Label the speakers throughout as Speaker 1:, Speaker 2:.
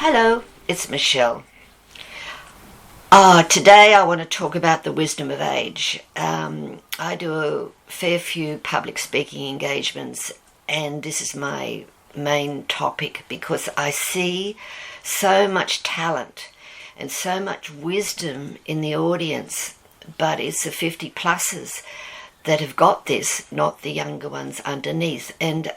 Speaker 1: Hello, it's Michelle. Today I want to talk about the wisdom of age. I do a fair few public speaking engagements, and this is my main topic because I see so much talent and so much wisdom in the audience, but it's the 50 pluses that have got this, not the younger ones underneath. And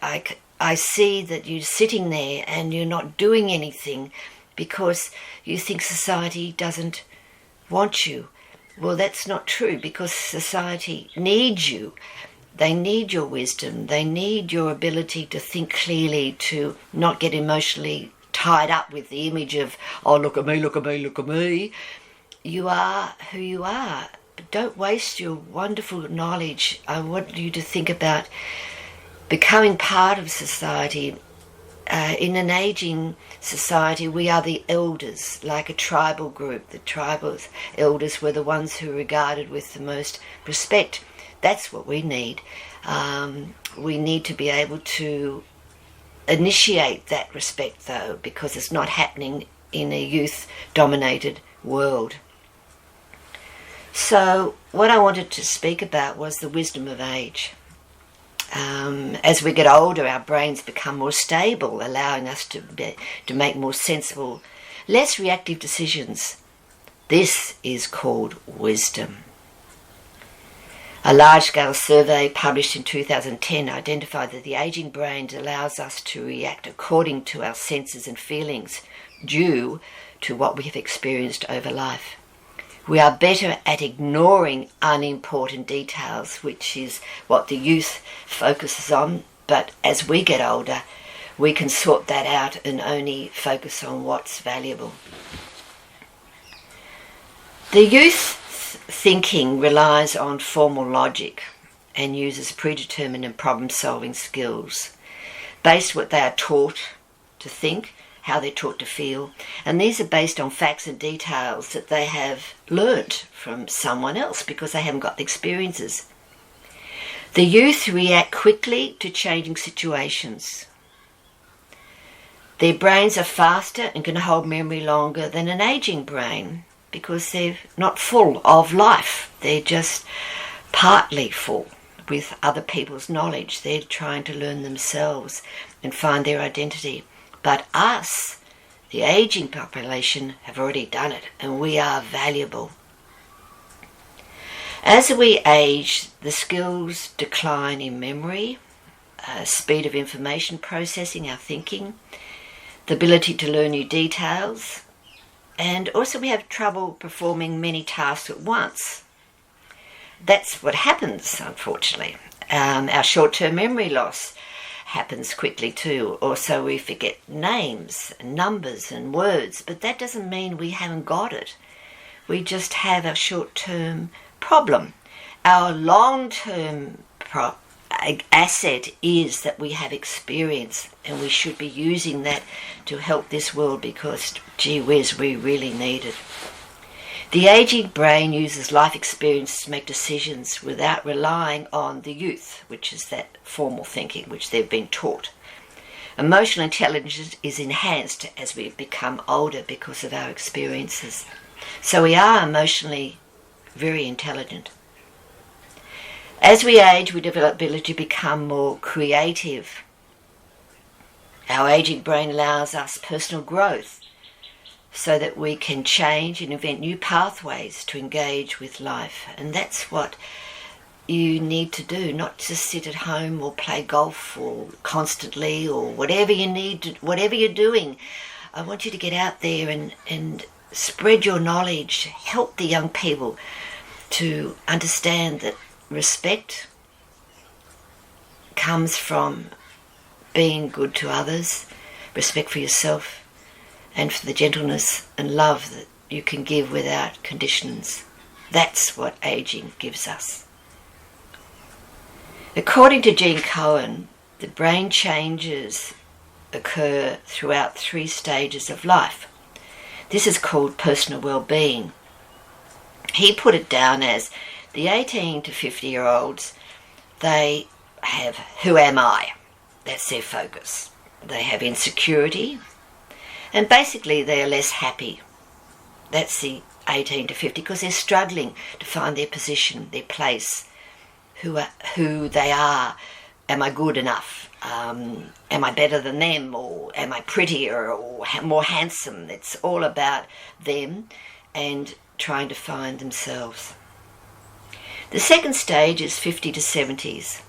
Speaker 1: I see that you're sitting there and you're not doing anything because you think society doesn't want you. Well, that's not true, because society needs you. They need your wisdom. They need your ability to think clearly, to not get emotionally tied up with the image of, oh, look at me, look at me, look at me. You are who you are. But don't waste your wonderful knowledge. I want you to think about becoming part of society. In an aging society, we are the elders, like a tribal group. The tribal elders were the ones who were regarded with the most respect. That's what we need. We need to be able to initiate that respect, though, because it's not happening in a youth-dominated world. So what I wanted to speak about was the wisdom of age. As we get older, our brains become more stable, allowing us to make more sensible, less reactive decisions. This is called wisdom. A large-scale survey published in 2010 identified that the aging brain allows us to react according to our senses and feelings due to what we have experienced over life. We are better at ignoring unimportant details, which is what the youth focuses on, but as we get older, we can sort that out and only focus on what's valuable. The youth thinking relies on formal logic and uses predetermined and problem-solving skills based on what they are taught to think, how they're taught to feel, and these are based on facts and details that they have learnt from someone else because they haven't got the experiences. The youth react quickly to changing situations. Their brains are faster and can hold memory longer than an aging brain because they're not full of life. They're just partly full with other people's knowledge. They're trying to learn themselves and find their identity. But us, the aging population, have already done it, and we are valuable. As we age, the skills decline in memory, speed of information processing, our thinking, the ability to learn new details, and also we have trouble performing many tasks at once. That's what happens, unfortunately. Our short-term memory loss happens quickly too. Also, we forget names and numbers and words, but that doesn't mean we haven't got it. We just have a short-term problem. Our long-term asset is that we have experience, and we should be using that to help this world because, gee whiz, we really need it. The aging brain uses life experience to make decisions without relying on the youth, which is that formal thinking which they've been taught. Emotional intelligence is enhanced as we become older because of our experiences. So we are emotionally very intelligent. As we age, we develop ability to become more creative. Our aging brain allows us personal growth, so that we can change and invent new pathways to engage with life. And that's what you need to do, not just sit at home or play golf or constantly or whatever you need to, whatever you're doing. I want you to get out there and spread your knowledge, help the young people to understand that respect comes from being good to others, respect for yourself, and for the gentleness and love that you can give without conditions. That's what aging gives us. According to Gene Cohen, the brain changes occur throughout 3 stages of life. This is called personal well-being. He put it down as the 18 to 50-year-olds, they have who am I? That's their focus. They have insecurity. And basically they are less happy. That's the 18 to 50, because they're struggling to find their position, their place, who they are. Am I good enough? Am I better than them? Or am I prettier or more handsome? It's all about them and trying to find themselves. The second stage is 50 to 70s.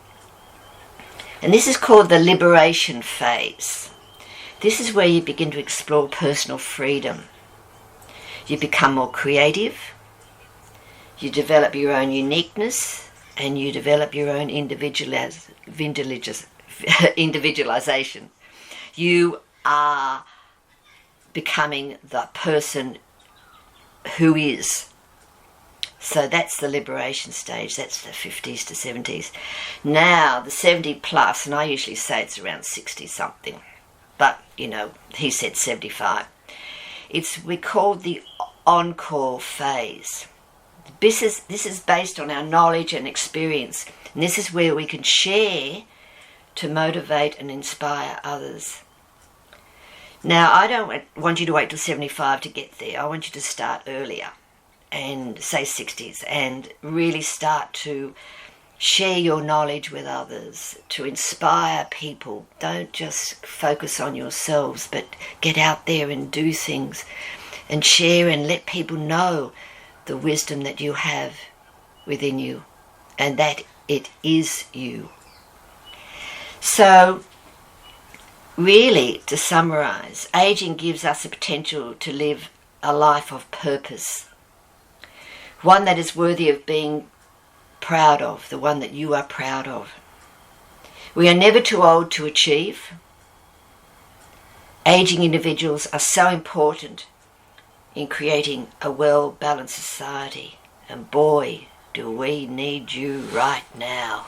Speaker 1: And this is called the liberation phase. This is where you begin to explore personal freedom. You become more creative, you develop your own uniqueness, and you develop your own individualization. You are becoming the person who is. So that's the liberation stage. That's the 50s to 70s. Now, the 70 plus, and I usually say it's around 60 something, but, he said 75. We call the encore phase. This is based on our knowledge and experience. And this is where we can share to motivate and inspire others. Now, I don't want you to wait till 75 to get there. I want you to start earlier, and say 60s, and really start to share your knowledge with others, to inspire people. Don't just focus on yourselves, but get out there and do things and share and let people know the wisdom that you have within you and that it is you. So, really, to summarise, ageing gives us the potential to live a life of purpose, one that is worthy of being proud of, the one that you are proud of. We are never too old to achieve. Ageing individuals are so important in creating a well-balanced society, and boy, do we need you right now.